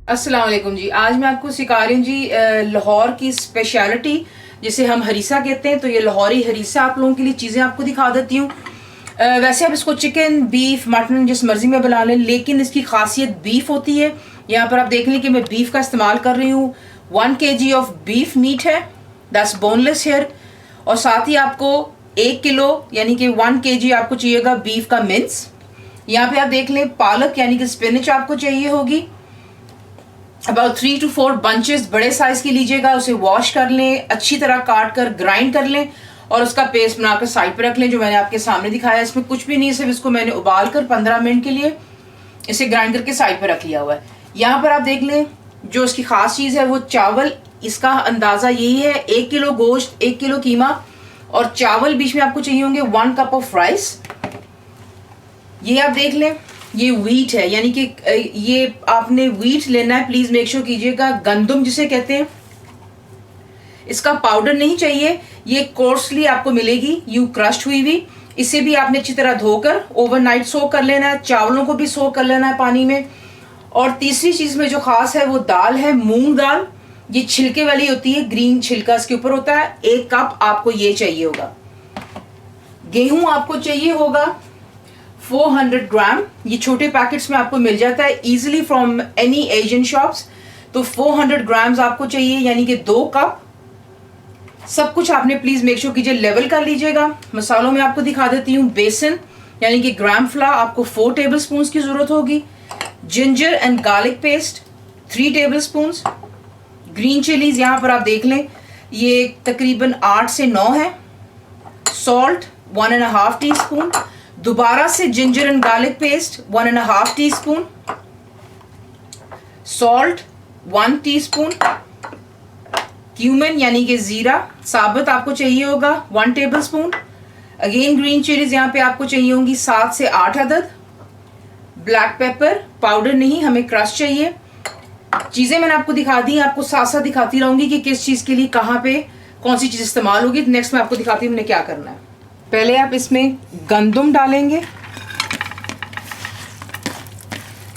अस्सलाम वालेकुम जी। आज मैं आपको सिखा रही हूँ जी लाहौर की स्पेशलिटी जिसे हम हरीसा कहते हैं। तो ये लाहौरी हरीसा आप लोगों के लिए चीज़ें आपको दिखा देती हूँ। वैसे आप इसको चिकन, बीफ, मटन जिस मर्जी में बना लें, लेकिन इसकी खासियत बीफ होती है। यहाँ पर आप देख लें कि मैं बीफ का इस्तेमाल कर रही हूँ। 1 kg ऑफ बीफ मीट है, दैट्स बोनलेस हेयर। और साथ ही आपको 1 किलो यानी कि 1 kg आपको चाहिएगा बीफ का मिन्स। यहाँ पे आप देख लें पालक यानी कि स्पिनच आपको चाहिए होगी। अबाउट 3 to 4 बंचेस बड़े साइज की लीजिएगा। उसे वॉश कर लें, अच्छी तरह काट कर ग्राइंड कर लें और उसका पेस्ट बनाकर साइड पे रख लें, जो मैंने आपके सामने दिखाया। इसमें कुछ भी नहीं, सिर्फ इसको मैंने उबाल कर 15 मिनट के लिए इसे ग्राइंड करके साइड पे रख लिया हुआ है। यहाँ पर आप देख लें जो इसकी खास चीज़ है वो चावल। इसका अंदाज़ा यही है, 1 किलो गोश्त, 1 किलो कीमा और चावल बीच में आपको चाहिए होंगे 1 कप ऑफ राइस। ये आप देख लें, ये व्हीट है, यानी कि ये आपने व्हीट लेना है। प्लीज मेक श्योर कीजिएगा, गंदुम जिसे कहते हैं, इसका पाउडर नहीं चाहिए। ये कोर्सली आपको मिलेगी यूं क्रश्ड हुई हुई। इसे भी आपने अच्छी तरह धोकर ओवरनाइट सोक कर लेना है। चावलों को भी सोक कर लेना है पानी में। और तीसरी चीज में जो खास है वो दाल है, मूंग दाल। ये छिलके वाली होती है, ग्रीन छिलका इसके ऊपर होता है। 1 कप आपको ये चाहिए होगा। गेहूं आपको चाहिए होगा 400 ग्राम। ये छोटे पैकेट्स में आपको मिल जाता है easily from any Asian shops. तो 400 ग्राम्स आपको चाहिए, यानी कि 2 कप। सब कुछ आपने प्लीज मेक श्योर कीजिए लेवल कर लीजिएगा। मसालों में आपको दिखा देती हूँ। बेसन यानी कि ग्राम फ्लावर आपको 4 टेबल स्पून की जरूरत होगी। Ginger and garlic paste 3 table spoon. Green chillies यहाँ पर आप देख लें, ये तकरीबन 8 से 9 है। Salt 1.5 tea spoon. दोबारा से ginger and garlic paste 1.5 tea spoon. Salt 1 teaspoon. Cumin यानी कि जीरा साबुत आपको चाहिए होगा 1 table spoon. Again green chillies यहाँ पे आपको चाहिए होंगी 7 से 8 अदद। ब्लैक पेपर पाउडर नहीं, हमें क्रश चाहिए। चीजें मैंने आपको दिखा दी, आपको साथ साथ दिखाती रहूंगी कि किस चीज के लिए कहाँ पे कौन सी चीज इस्तेमाल होगी। नेक्स्ट मैं आपको दिखाती हूँ हमने क्या करना है। पहले आप इसमें गंदुम डालेंगे।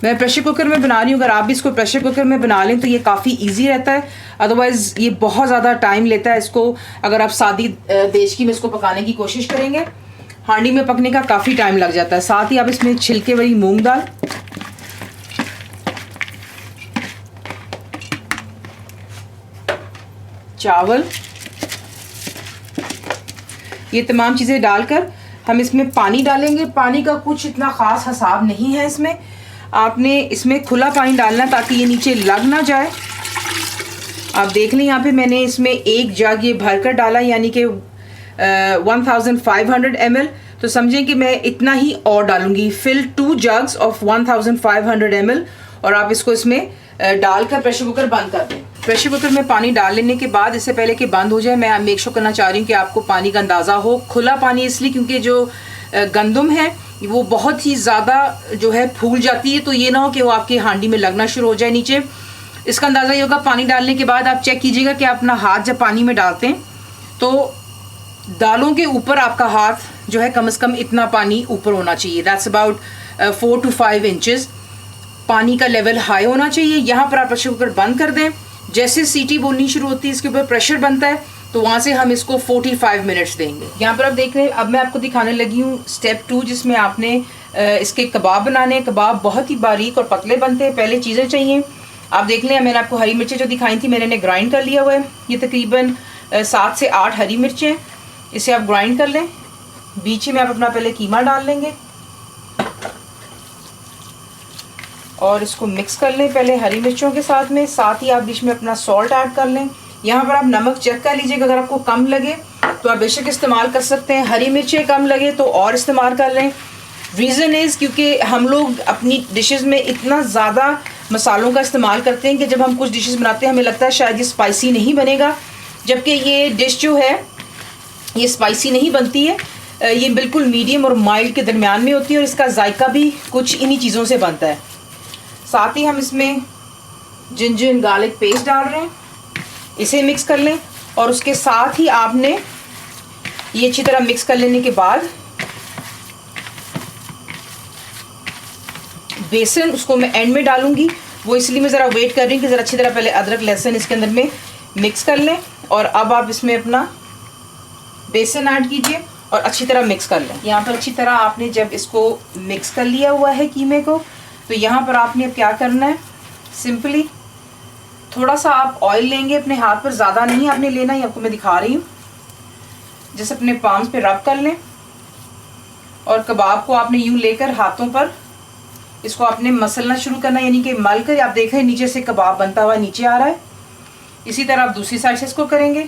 मैं प्रेशर कुकर में बना रही हूँ, अगर आप भी इसको प्रेशर कुकर में बना लें तो ये काफ़ी इजी रहता है। अदरवाइज़ ये बहुत ज़्यादा टाइम लेता है इसको। अगर आप सादी देशकी में इसको पकाने की कोशिश करेंगे, हांडी में पकने का काफ़ी टाइम लग जाता है। साथ ही आप इसमें छिलके वाली मूंग दाल, चावल, ये तमाम चीज़ें डालकर हम इसमें पानी डालेंगे। पानी का कुछ इतना ख़ास हिसाब नहीं है इसमें। आपने इसमें खुला पानी डालना ताकि ये नीचे लग ना जाए। आप देख लें यहाँ पे मैंने इसमें 1 जग ये भरकर डाला, यानी कि 1500 ml। तो समझें कि मैं इतना ही और डालूंगी। फिल 2 जग्स ऑफ 1500 ml और आप इसको इसमें डालकर प्रेशर कुकर बंद कर दें। प्रेशर कुकर में पानी डाल लेने के बाद, इससे पहले कि बंद हो जाए, मैं मेक श्योर करना चाह रही हूँ कि आपको पानी का अंदाज़ा हो। खुला पानी इसलिए क्योंकि जो गंदुम है वो बहुत ही ज़्यादा जो है फूल जाती है, तो ये ना हो कि वो आपकी हांडी में लगना शुरू हो जाए नीचे। इसका अंदाज़ा ये होगा पानी डालने के बाद। आप चेक कीजिएगा कि अपना हाथ जब पानी में डालते हैं तो दालों के ऊपर आपका हाथ जो है कम से कम इतना पानी ऊपर होना चाहिए। That's about 4 to 5 inches. पानी का लेवल हाई होना चाहिए। यहाँ पर आप प्रेशर कुकर बंद कर दें। जैसे सीटी बोलनी शुरू होती है, इसके ऊपर प्रेशर बनता है, तो वहाँ से हम इसको 45 मिनट्स देंगे। यहाँ पर आप देख रहे हैं, अब मैं आपको दिखाने लगी हूँ स्टेप 2, जिसमें आपने इसके कबाब बनाने हैं। कबाब बहुत ही बारीक और पतले बनते हैं। पहले चीज़ें चाहिए, आप देख लें, मैंने आपको हरी मिर्चें जो दिखाई थी मैंने ग्राइंड कर लिया हुआ है। ये तकरीबन 7 से 8 हरी मिर्चें, इसे आप ग्राइंड कर लें। बीच में आप अपना पहले कीमा डाल लेंगे और इसको मिक्स कर लें पहले हरी मिर्चों के साथ में। साथ ही आप बीच में अपना सॉल्ट ऐड कर लें। यहाँ पर आप नमक चेक कर लीजिएगा, अगर आपको कम लगे तो आप बेशक इस्तेमाल कर सकते हैं। हरी मिर्चें कम लगे तो और इस्तेमाल कर लें। रीज़न इज़ क्योंकि हम लोग अपनी डिशेस में इतना ज़्यादा मसालों का इस्तेमाल करते हैं कि जब हम कुछ डिशेस बनाते हैं हमें लगता है शायद ये स्पाइसी नहीं बनेगा, जबकि ये डिश जो है ये स्पाइसी नहीं बनती है। ये बिल्कुल मीडियम और माइल्ड के दरमियान में होती है और इसका जायका भी कुछ इन्हीं चीज़ों से बनता है। साथ ही हम इसमें जिंजर एंड गार्लिक पेस्ट डाल रहे हैं, इसे मिक्स कर लें। और उसके साथ ही आपने ये अच्छी तरह मिक्स कर लेने के बाद बेसन, उसको मैं एंड में डालूंगी। वो इसलिए मैं ज़रा वेट कर रही हूँ कि ज़रा अच्छी तरह पहले अदरक लहसुन इसके अंदर में मिक्स कर लें। और अब आप इसमें अपना बेसन ऐड कीजिए और अच्छी तरह मिक्स कर लें। यहाँ पर अच्छी तरह आपने जब इसको मिक्स कर लिया हुआ है कीमे को, तो यहाँ पर आपने अब क्या करना है, सिंपली थोड़ा सा आप ऑयल लेंगे अपने हाथ पर, ज़्यादा नहीं आपने लेना, ये आपको मैं दिखा रही हूँ। जैसे अपने पाम्स पे रब कर लें और कबाब को आपने यूँ लेकर हाथों पर इसको आपने मसलना शुरू करना, यानी कि मल कर आप देखें नीचे से कबाब बनता हुआ नीचे आ रहा है। इसी तरह आप दूसरी साइड से इसको करेंगे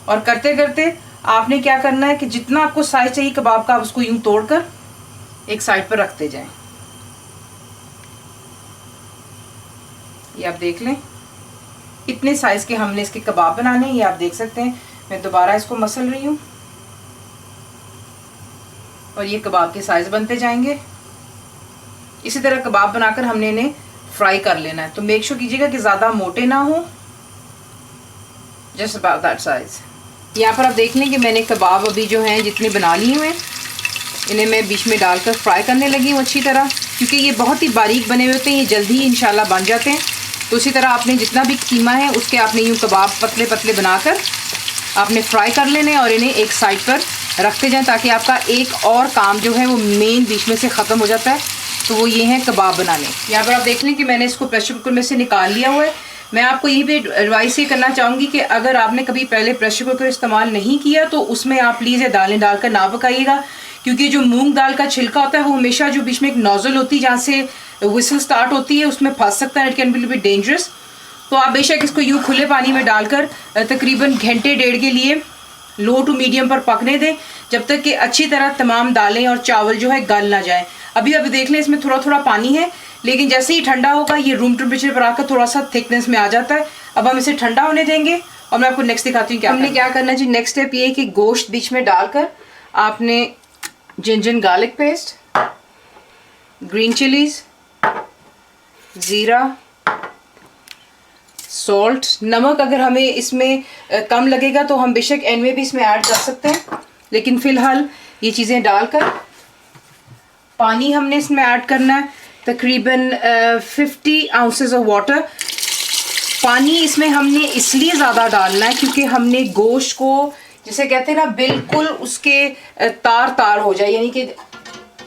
और करते करते आपने क्या करना है कि जितना आपको साइज चाहिए कबाब का, आप उसको यूं तोड़कर एक साइड पर रखते जाएं। ये आप देख लें इतने साइज के हमने इसके कबाब बनाने हैं। ये आप देख सकते हैं, मैं दोबारा इसको मसल रही हूँ और ये कबाब के साइज बनते जाएंगे। इसी तरह कबाब बनाकर हमने इन्हें फ्राई कर लेना है। तो मेक श्योर कीजिएगा कि ज़्यादा मोटे ना हो, जस्ट अबाउट दैट साइज। यहाँ पर आप देख लें कि मैंने कबाब अभी जो हैं जितने बना लिए हुए हैं, इन्हें मैं बीच में डालकर फ्राई करने लगी हूँ अच्छी तरह, क्योंकि ये बहुत ही बारीक बने हुए होते हैं, ये जल्दी ही इंशाल्लाह बन जाते हैं। तो उसी तरह आपने जितना भी कीमा है उसके आपने यूँ कबाब पतले पतले बनाकर आपने फ्राई कर लेने और इन्हें एक साइड पर रखते जाएँ, ताकि आपका एक और काम जो है वो मेन बीच में से ख़त्म हो जाता है। तो वो ये हैं कबाब बनाने। यहाँ पर आप देख लें कि मैंने इसको प्रेशर कुकर में से निकाल लिया हुआ है। मैं आपको यही पे एडवाइस ये करना चाहूँगी कि अगर आपने कभी पहले प्रेशर कुकर इस्तेमाल नहीं किया तो उसमें आप प्लीज़ ये दालें डालकर ना पकाइएगा, क्योंकि जो मूंग दाल का छिलका होता है वो हमेशा जो बीच में एक नोजल होती है जहाँ से विसल स्टार्ट होती है उसमें फंस सकता है। It can be dangerous. तो आप बेशक इसको यूँ खुले पानी में डालकर तकरीबन घंटे डेढ़ के लिए लो टू मीडियम पर पकने दें, जब तक कि अच्छी तरह तमाम दालें और चावल जो है गल ना जाए। अभी देख लें इसमें थोड़ा थोड़ा पानी है, लेकिन जैसे ही ठंडा होगा ये रूम टेम्परेचर पर आकर थोड़ा सा थिकनेस में आ जाता है। अब हम इसे ठंडा होने देंगे और मैं आपको नेक्स्ट दिखाती हूँ हमने क्या करना है जी। नेक्स्ट स्टेप ये है कि गोश्त बीच में डालकर आपने ginger garlic paste, green chillies, ज़ीरा, सॉल्ट, नमक अगर हमें इसमें कम लगेगा तो हम बेशक एंड में भी इसमें ऐड कर सकते हैं, लेकिन फ़िलहाल ये चीज़ें डालकर पानी हमने इसमें ऐड करना है, तकरीबन 50 आउंसेस ऑफ वाटर। पानी इसमें हमने इसलिए ज़्यादा डालना है क्योंकि हमने गोश्त को जिसे कहते हैं ना बिल्कुल उसके तार तार हो जाए, यानी कि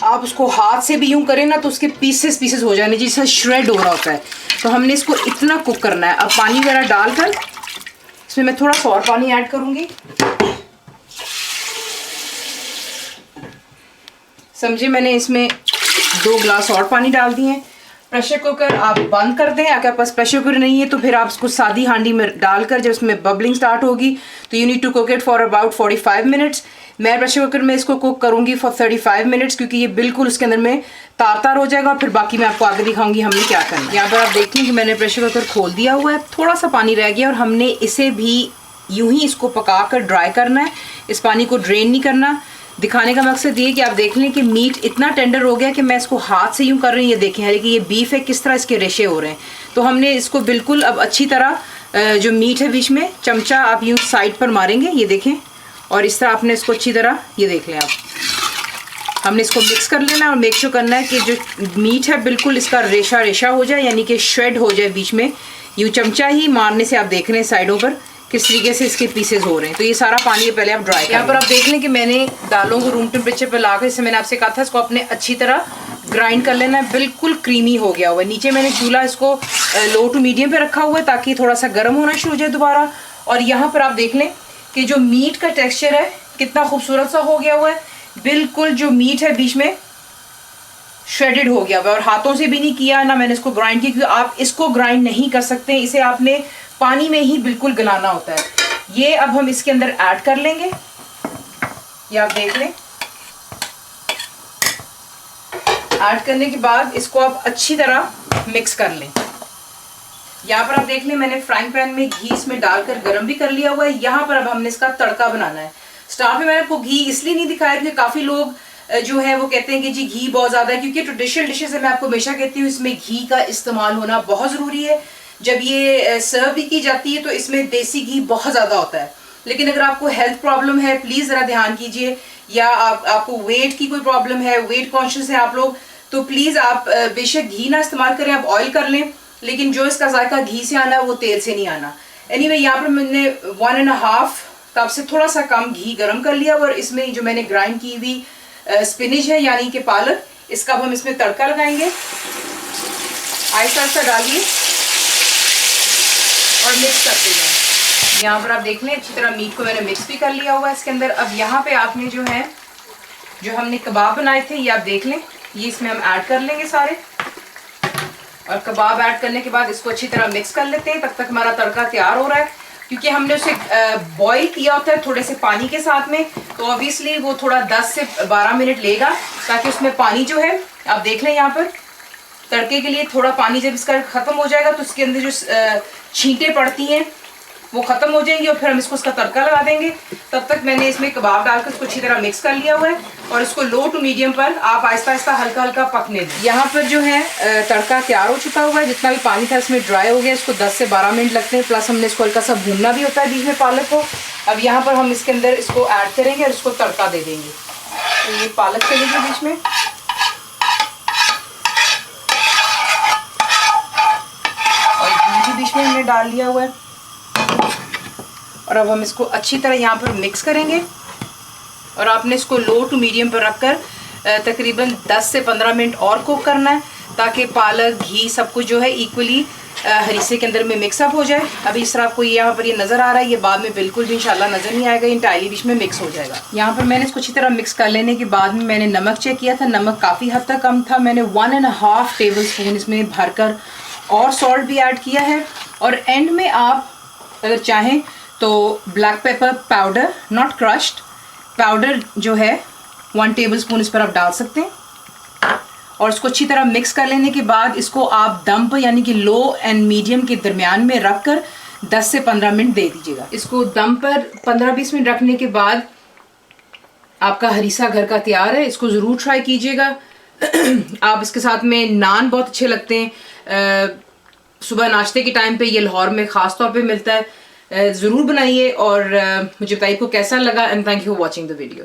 आप उसको हाथ से भी यूं करें ना तो उसके पीसेस पीसेस हो जाने जैसे श्रेड हो रहा होता है। तो हमने इसको इतना कुक करना है। अब पानी वगैरह डालकर इसमें मैं थोड़ा सा और पानी ऐड करूँगी, समझे मैंने इसमें 2 गिलास और पानी डाल दिए हैं। प्रेशर कुकर आप बंद कर दें। अगर पास प्रेशर कुकर नहीं है तो फिर आप इसको सादी हांडी में डालकर जब इसमें बबलिंग स्टार्ट होगी तो you need to cook it for about 45 minutes. मैं प्रेशर कुकर में इसको कुक करूंगी फॉर 35 मिनट्स, क्योंकि ये बिल्कुल उसके अंदर में तार तार हो जाएगा। फिर बाकी मैं आपको आगे दिखाऊंगी हमने क्या करना है। यहाँ पर आप देखें कि मैंने प्रेशर कुकर खोल दिया हुआ है, थोड़ा सा पानी रह गया और हमने इसे भी यूं ही इसको पका कर ड्राई करना है। इस पानी को ड्रेन नहीं करना। दिखाने का मकसद ये कि आप देख लें कि मीट इतना टेंडर हो गया कि मैं इसको हाथ से यूं कर रही हूँ। ये देखें हालांकि ये बीफ है, किस तरह इसके रेशे हो रहे हैं। तो हमने इसको बिल्कुल अब अच्छी तरह जो मीट है बीच में चमचा आप यूं साइड पर मारेंगे, ये देखें, और इस तरह आपने इसको अच्छी तरह ये देख लें आप। हमने इसको मिक्स कर लेना और मेक श्योर करना है कि जो मीट है बिल्कुल इसका रेशा रेशा हो जाए, यानी कि श्रेड हो जाए बीच में। यूँ चमचा ही मारने से आप देख रहे हैं साइडों पर किस तरीके से इसके पीसेस हो रहे हैं। तो ये सारा पानी पहले आप ड्राई। यहाँ पर आप देख लें कि मैंने दालों को रूम टेम्परेचर पर लाकर, जैसे मैंने आपसे कहा था, इसको अपने अच्छी तरह ग्राइंड कर लेना है। बिल्कुल क्रीमी हो गया हुआ है। नीचे मैंने चूल्हा इसको लो टू मीडियम पे रखा हुआ है ताकि थोड़ा सा गर्म होना शुरू हो जाए दोबारा। और यहाँ पर आप देख लें कि जो मीट का टेक्स्चर है कितना खूबसूरत सा हो गया हुआ है। बिल्कुल जो मीट है बीच में श्रेडेड हो गया हुआ है और हाथों से भी नहीं किया ना मैंने इसको ग्राइंड किया, क्योंकि आप इसको ग्राइंड नहीं कर सकते, इसे आपने पानी में ही बिल्कुल गलाना होता है। ये अब हम इसके अंदर ऐड कर लेंगे। ये आप देख लें, ऐड करने के बाद इसको आप अच्छी तरह मिक्स कर लें। यहाँ पर आप देख लें मैंने फ्राइंग पैन में घी इसमें डालकर गर्म भी कर लिया हुआ है। यहाँ पर अब हमने इसका तड़का बनाना है। स्टार्ट में मैंने आपको घी इसलिए नहीं दिखाया क्योंकि काफ़ी लोग जो है वो कहते हैं कि जी घी बहुत ज़्यादा है, क्योंकि ट्रेडिशनल डिशेज में आपको हमेशा कहती हूँ इसमें घी का इस्तेमाल होना बहुत ज़रूरी है। जब ये सर्व भी की जाती है तो इसमें देसी घी बहुत ज़्यादा होता है। लेकिन अगर आपको हेल्थ प्रॉब्लम है प्लीज़ ज़रा ध्यान कीजिए, या आपको वेट की कोई प्रॉब्लम है, वेट कॉन्शियस है आप लोग, तो प्लीज़ आप बेशक घी ना इस्तेमाल करें, आप ऑयल कर लें, लेकिन जो इसका जायका घी से आना है वो तेल से नहीं आना। एनीवे यहाँ पर मैंने 1.5 कप से थोड़ा सा कम घी गर्म कर लिया, और इसमें जो मैंने ग्राइंड की हुई स्पिनिच है यानी कि पालक, इसका अब हम इसमें तड़का लगाएंगे। आहिस्ता आहिस्ता डालिए और मिक्स करते जाएं। यहाँ पर आप देख लें अच्छी तरह मीट को मैंने मिक्स भी कर लिया हुआ है इसके अंदर। अब यहाँ पे आपने जो हमने कबाब बनाए थे ये आप देख लें, ये इसमें हम ऐड कर लेंगे सारे, और कबाब ऐड करने के बाद इसको अच्छी तरह मिक्स कर लेते हैं। तब तक हमारा तड़का तैयार हो रहा है, क्योंकि हमने उसे बॉईल किया होता है थोड़े से पानी के साथ में, तो ऑब्वियसली वो थोड़ा 10 से 12 मिनट लेगा, ताकि उसमें पानी जो है आप देख लें यहाँ पर तड़के के लिए थोड़ा पानी जब इसका ख़त्म हो जाएगा तो उसके अंदर जो छींटे पड़ती हैं वो ख़त्म हो जाएंगी, और फिर हम इसको उसका तड़का लगा देंगे। तब तक मैंने इसमें कबाब डालकर इसको अच्छी तरह मिक्स कर लिया हुआ है, और इसको लो टू मीडियम पर आप आहिस्ता आहिस्ता हल्का हल्का पकने दें। यहाँ पर जो है तड़का तैयार हो चुका हुआ है, जितना भी पानी था इसमें ड्राई हो गया। इसको 10 से 12 मिनट लगते हैं, प्लस हमने इसको हल्का सा भूनना भी होता है बीच में पालक को। अब यहाँ पर हम इसके अंदर इसको ऐड करेंगे और इसको तड़का दे देंगे। तो ये पालक चलेगी बीच में, और घी भी बीच में हमने डाल लिया हुआ है, और अब हम इसको अच्छी तरह यहाँ पर मिक्स करेंगे, और आपने इसको लो टू मीडियम पर रखकर तकरीबन 10 से 15 मिनट और कुक करना है, ताकि पालक घी सब कुछ जो है इक्वली हरीसे के अंदर में मिक्सअप हो जाए। अभी इस तरह आपको यहाँ पर ये नज़र आ रहा है, ये बाद में बिल्कुल भी इंशाल्लाह नज़र नहीं आएगा, इंटायरली बीच में मिक्स हो जाएगा। यहाँ पर मैंने इसको अच्छी तरह मिक्स कर लेने के बाद में मैंने नमक चेक किया था, नमक काफ़ी हद तक कम था। मैंने 1.5 टेबल स्पून इसमें भरकर और सॉल्ट भी ऐड किया है। और एंड में आप अगर चाहें तो black pepper powder, not crushed powder जो है 1 टेबल स्पून इस पर आप डाल सकते हैं, और इसको अच्छी तरह मिक्स कर लेने के बाद इसको आप दम पर यानी कि लो एंड मीडियम के दरमियान में रख कर 10 से 15 मिनट दे दीजिएगा। इसको दम पर 15-20 मिनट रखने के बाद आपका हरीसा घर का तैयार है। इसको ज़रूर ट्राई कीजिएगा। आप इसके साथ में नान बहुत अच्छे लगते हैं, सुबह नाश्ते के टाइम पे ये लाहौर में ख़ास तौर पे मिलता है। ज़रूर बनाइए और मुझे बताइए को कैसा लगा, and thank you for watching the video.